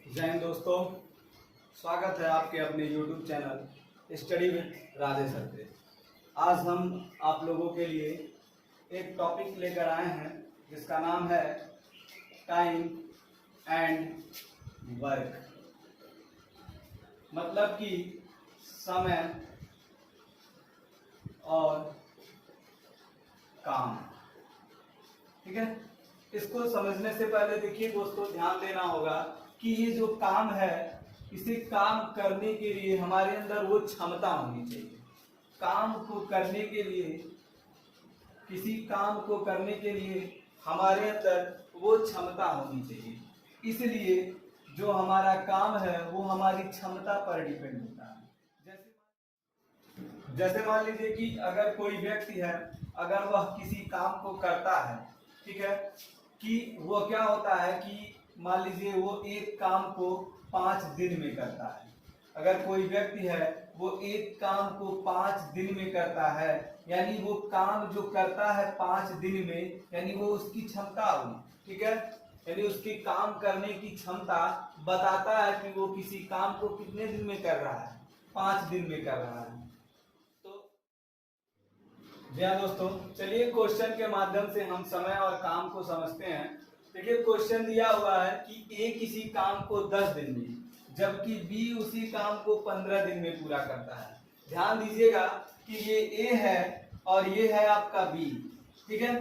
जय हिंद दोस्तों, स्वागत है आपके अपने YouTube channel study with Radhe sir पे। आज हम आप लोगों के लिए एक टॉपिक लेकर आए हैं जिसका नाम है टाइम एंड वर्क। मतलब कि समय और काम। ठीक है, इसको समझने से पहले देखिए दोस्तों, ध्यान देना होगा कि ये जो काम है, इसे काम करने के लिए हमारे अंदर वो क्षमता होनी चाहिए। काम को करने के लिए, किसी काम को करने के लिए हमारे अंदर वो क्षमता होनी चाहिए। इसलिए जो हमारा काम है वो हमारी क्षमता पर डिपेंड होता है। जैसे मान लीजिए कि अगर कोई व्यक्ति है, अगर वह किसी काम को करता है, ठीक है, कि वो क्या होता है कि मान लीजिए वो एक काम को 5 दिन में करता है। अगर कोई व्यक्ति है वो एक काम को 5 दिन में करता है, यानी वो काम जो करता है 5 दिन में, यानी वो उसकी क्षमता हुई। ठीक है, यानी उसकी काम करने की क्षमता बताता है कि वो किसी काम को कितने दिन में कर रहा है, 5 दिन में कर रहा है। तो जी हाँ दोस्तों, चलिए क्वेश्चन के माध्यम से हम समय और काम को समझते हैं। देखिए, क्वेश्चन दिया हुआ है कि ए किसी काम को 10 दिन में, जबकि बी उसी काम को 15 दिन में पूरा करता है। ध्यान दीजिएगा कि ये ए है और ये है आपका बी। ठीक है,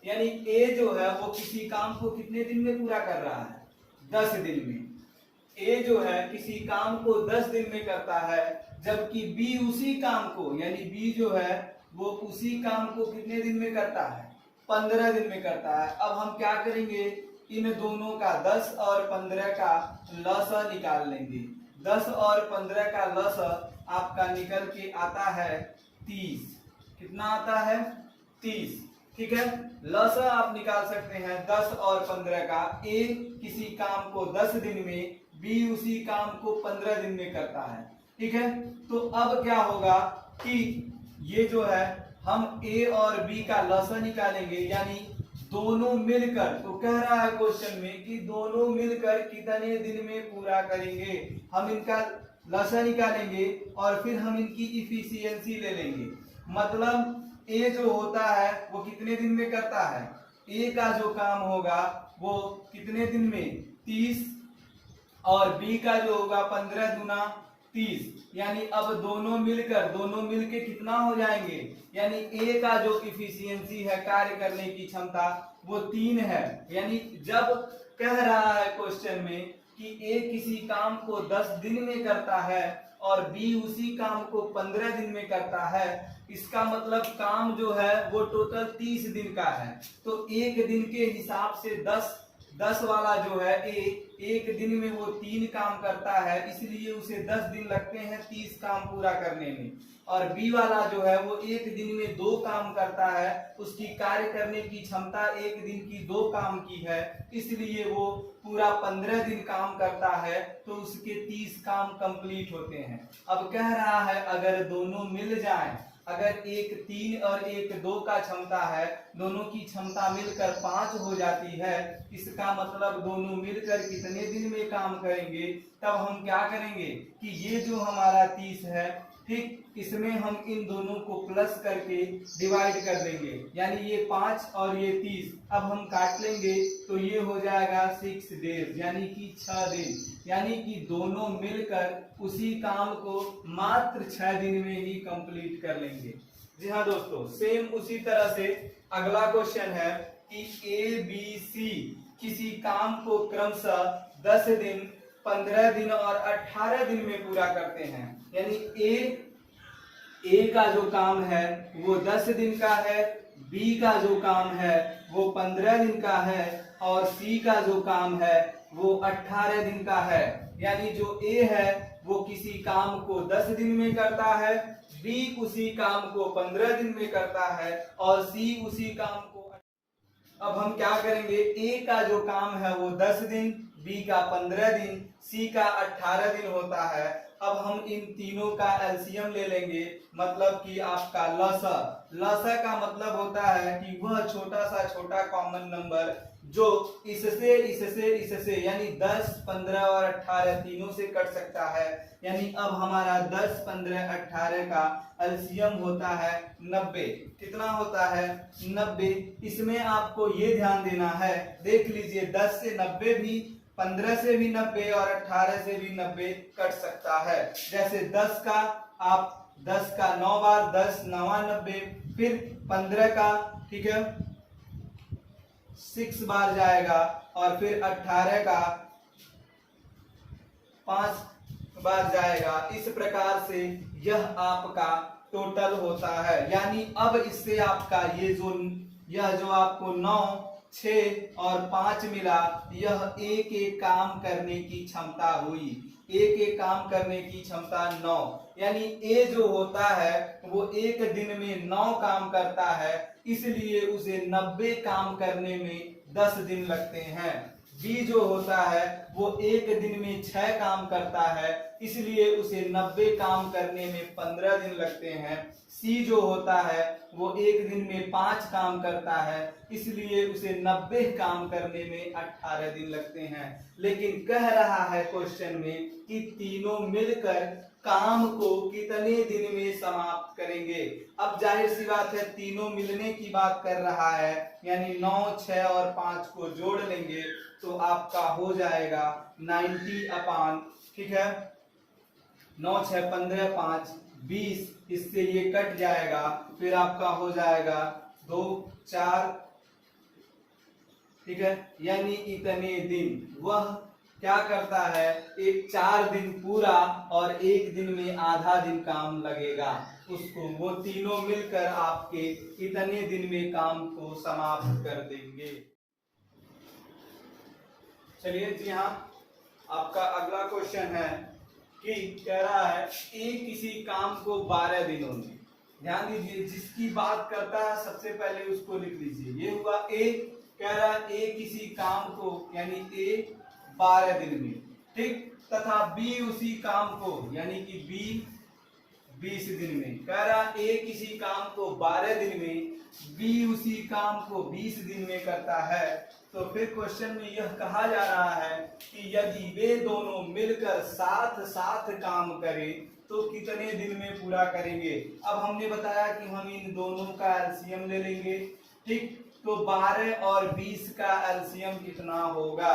यानी ए जो है वो किसी काम को कितने दिन में पूरा कर रहा है, 10 दिन में। ए जो है किसी काम को 10 दिन में करता है, जबकि बी उसी काम को, यानी बी जो है वो उसी काम को कितने दिन में करता है, 15 दिन में करता है। अब हम क्या करेंगे, इन दोनों का 10 और 15 का लसा निकाल लेंगे। 10 और 15 का लसा आपका निकल के आता है 30। कितना आता है, 30। ठीक है, लसा आप निकाल सकते हैं 10 और 15 का। ए किसी काम को 10 दिन में, बी उसी काम को 15 दिन में करता है। ठीक है, तो अब क्या होगा कि ये जो है हम ए और बी का लसा निकालेंगे, यानी दोनों मिलकर, तो कह रहा है क्वेश्चन में कि दोनों मिलकर कितने दिन में पूरा करेंगे। हम इनका लसा निकालेंगे और फिर हम इनकी इफिशियंसी ले लेंगे। मतलब ए जो होता है वो कितने दिन में करता है, ए का जो काम होगा वो कितने दिन में, 30, और बी का जो होगा 15 दूना 30। यानी अब दोनों मिलके कितना हो जाएंगे, यानी ए का जो इफिशियंसी है, कार्य करने की क्षमता, वो 3 है। यानी जब कह रहा है क्वेश्चन में कि ए किसी काम को 10 दिन में करता है और बी उसी काम को 15 दिन में करता है, इसका मतलब काम जो है वो टोटल 30 दिन का है। तो एक दिन के हिसाब से 10 वाला जो है एक दिन में वो 3 काम करता है, इसलिए उसे 10 दिन लगते हैं 30 काम पूरा करने में। और बी वाला जो है वो एक दिन में 2 काम करता है, उसकी कार्य करने की क्षमता एक दिन की 2 काम की है, इसलिए वो पूरा 15 दिन काम करता है, तो उसके 30 काम कंप्लीट होते हैं। अब कह रहा है अगर दोनों मिल जाएं, अगर एक 3 और एक 2 का क्षमता है, दोनों की क्षमता मिलकर 5 हो जाती है, इसका मतलब दोनों मिलकर कितने दिन में काम करेंगे। तब हम क्या करेंगे कि ये जो हमारा 30 है, ठीक, इसमें हम इन दोनों को प्लस करके डिवाइड कर देंगे, यानी ये 5 और ये 30। अब हम काट लेंगे तो ये हो जाएगा 6 डेज, यानी कि 6 दिन। यानी कि दोनों मिलकर उसी काम को मात्र 6 दिन में ही कंप्लीट कर लेंगे। जी हाँ दोस्तों, सेम उसी तरह से अगला क्वेश्चन है कि ए बी सी किसी काम को क्रमशः 10 दिन, 15 दिन और 18 दिन में पूरा करते हैं। यानी ए का जो काम है वो 10 दिन का है, बी का जो काम है वो 15 दिन का है, और सी का जो काम है वो 18 दिन का है। यानी जो ए है वो किसी काम को 10 दिन में करता है, बी उसी काम को 15 दिन में करता है, और सी उसी काम को। अब हम क्या करेंगे, ए का जो काम है वो 10 दिन, बी का 15 दिन, सी का 18 दिन होता है। अब हम इन तीनों का एलसीएम ले लेंगे, मतलब कि आपका लसा का मतलब होता है कि वह छोटा सा छोटा कॉमन नंबर जो इससे यानी 10, 15 और 18 तीनों से कट सकता है। यानी अब हमारा 10, 15, 18 का एलसीएम होता है 90। कितना होता है? 90। इसमें आपको ये ध्यान देना है, देख लीजिए 10 से 90 भी, 15 से भी 90 और 18 से भी 90 कट सकता है। जैसे 10 का आप 10 का 9 बार 10 9 90, फिर 15 का ठीक है 6 बार जाएगा और फिर 18 का 5 बार जाएगा। इस प्रकार से यह आपका टोटल होता है। यानी अब इससे आपका यह जो आपको 9, 6 और 5 मिला, यह एक एक काम करने की क्षमता हुई। एक एक काम करने की क्षमता 9। यानी ए जो होता है वो एक दिन में 9 काम करता है, इसलिए उसे 90 काम करने में 10 दिन लगते हैं। बी जो होता है वो एक दिन में 6 काम करता है, इसलिए उसे 90 काम करने में 15 दिन लगते हैं। सी जो होता है वो एक दिन में 5 काम करता है, इसलिए उसे 90 काम करने में 18 दिन लगते हैं। लेकिन कह रहा है क्वेश्चन में कि तीनों मिलकर काम को कितने दिन में समाप्त करेंगे। अब जाहिर सी बात है तीनों मिलने की बात कर रहा है, यानी 9, 6 और 5 को जोड़ लेंगे तो आपका हो जाएगा 90/, ठीक है 9, 6, 15, 5, 20, इससे ये कट जाएगा, फिर आपका हो जाएगा 2, 4, ठीक है। यानी इतने दिन वह क्या करता है, एक 4 दिन पूरा और एक दिन में आधा दिन काम लगेगा उसको। वो तीनों मिलकर आपके इतने दिन में काम को समाप्त कर देंगे। चलिए जी हाँ, आपका अगला क्वेश्चन है कि कह रहा है ए किसी काम को 12 दिनों में, ध्यान दीजिए जिसकी बात करता है सबसे पहले उसको लिख लीजिए। ये हुआ ए, कह रहा है ए किसी काम को यानी ए 12 दिन में, ठीक, तथा बी उसी काम को यानी कि बी 20 दिन में। कह रहा ए किसी काम को 12 दिन में, बी उसी काम को 20 दिन में करता है। तो फिर क्वेश्चन में यह कहा जा रहा है कि यदि वे दोनों मिलकर साथ साथ काम करें तो कितने दिन में पूरा करेंगे। अब हमने बताया कि हम इन दोनों का एलसीएम ले लेंगे, ठीक। तो 12 और 20 का एलसीएम कितना होगा?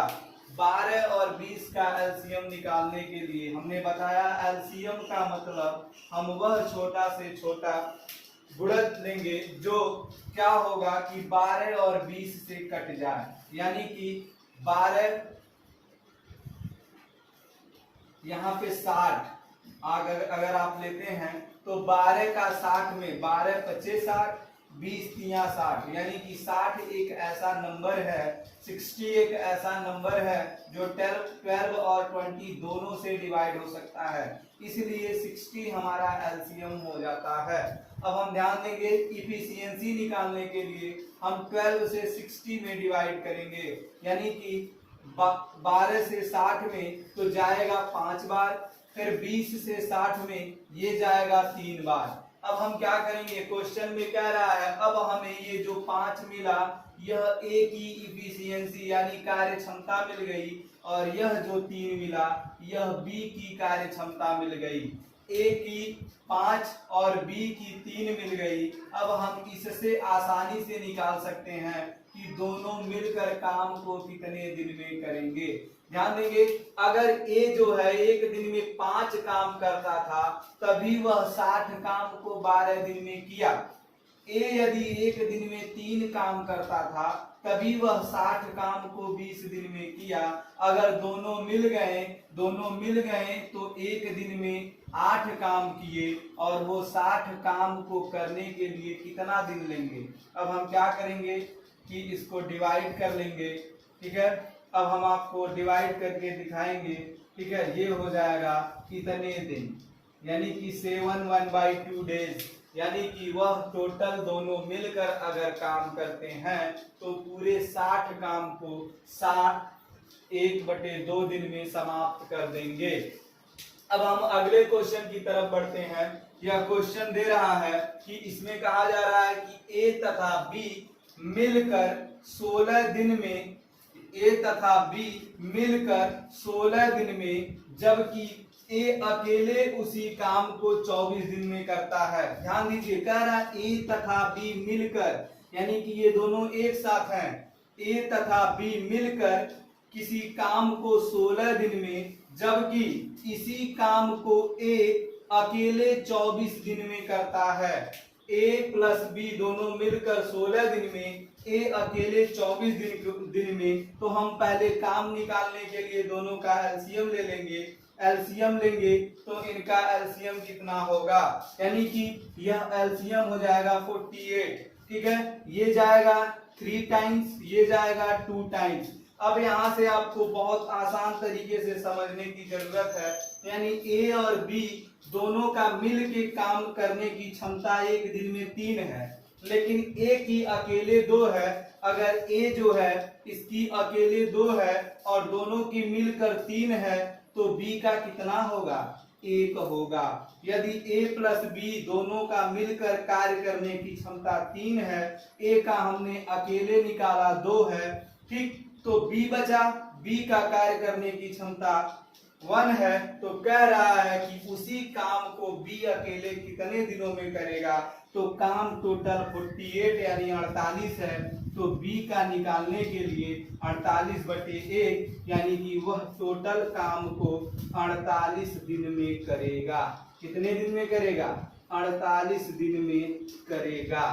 12 और 20 का एलसीएम निकालने के लिए हमने बताया एलसीएम का मतलब हम वह छोटा से छोटा गुणज लेंगे जो क्या होगा कि 12 और 20 से कट जाए। यानी कि 12 यहाँ पे 60 अगर आप लेते हैं तो 12 का 60 में 12 25 60, 20 3 60, यानी कि 60 एक ऐसा नंबर है, 60 एक ऐसा नंबर है जो 12 और 20 दोनों से डिवाइड हो सकता है, इसलिए 60 हमारा एलसीएम हो जाता है। अब हम ध्यान देंगे इफिशियंसी निकालने के लिए हम 12 से 60 में डिवाइड करेंगे, यानी कि 12 से 60 में तो जाएगा 5 बार, फिर 20 से 60 में ये जाएगा 3 बार। अब हम क्या करेंगे, क्वेश्चन में कह रहा है अब हमें ये जो 5 मिला यह ए की इफिशियंसी यानी कार्य क्षमता मिल गई, और यह जो 3 मिला यह बी की कार्य क्षमता मिल गई। ए की 5 और बी की 3 मिल गई। अब हम इससे आसानी से निकाल सकते हैं कि दोनों मिलकर काम को कितने दिन में करेंगे। ध्यान देंगे अगर ए जो है एक दिन में 5 काम करता था तभी वह 60 काम को 12 दिन में किया। ए यदि एक दिन में 3 काम करता था तभी वह 60 काम को 20 दिन में किया। अगर दोनों मिल गए तो एक दिन में 8 काम किए और वो 60 काम को करने के लिए कितना दिन लेंगे। अब हम क्या करेंगे कि इसको डिवाइड कर लेंगे, ठीक है। अब हम आपको डिवाइड करके दिखाएंगे, ठीक है। ये हो जाएगा कितने दिन, यानी कि 7/1/2 डेज, यानी कि वह टोटल दोनों मिलकर अगर काम करते हैं तो पूरे 60 काम को 1/2 दिन में समाप्त कर देंगे। अब हम अगले क्वेश्चन की तरफ बढ़ते हैं। यह क्वेश्चन दे रहा है कि इसमें कहा जा रहा है कि ए तथा बी मिलकर 16 दिन में ए तथा बी मिलकर 16 दिन में, जबकि ए अकेले उसी काम को 24 दिन में करता है। ध्यान दीजिए, कह रहा है ए तथा बी मिलकर, यानी कि ये दोनों एक साथ हैं। ए तथा बी मिलकर किसी काम को 16 दिन में, जबकि इसी काम को ए अकेले 24 दिन में करता है। ए प्लस बी दोनों मिलकर 16 दिन में, ए अकेले 24 दिन में। तो हम पहले काम निकालने के लिए दोनों का एलसीएम ले लेंगे। एलसीएम लेंगे तो इनका एलसीएम कितना होगा, यानी कि यह एलसीएम हो जाएगा 48। ठीक है, ये जाएगा 3 टाइम्स, ये जाएगा 2 टाइम्स। अब यहाँ से आपको बहुत आसान तरीके से समझने की जरूरत है, यानी ए और बी दोनों का मिल के काम करने की क्षमता एक दिन में 3 है, लेकिन ए की अकेले 2 है। अगर ए जो है इसकी अकेले 2 है और दोनों की मिलकर 3 है, तो बी का कितना होगा, 1 होगा। यदि ए प्लस बी दोनों का मिलकर कार्य करने की क्षमता 3 है, ए का हमने अकेले निकाला 2 है, ठीक, तो बी बचा। बी का कार्य करने की क्षमता 1 है, तो कह रहा है कि उसी काम को बी अकेले कितने दिनों में करेगा, तो काम टोटल 48 यानी 48 है। तो बी का निकालने के लिए 48/1 यानी कि वह टोटल काम को 48 दिन में करेगा। कितने दिन में करेगा, 48 दिन में करेगा।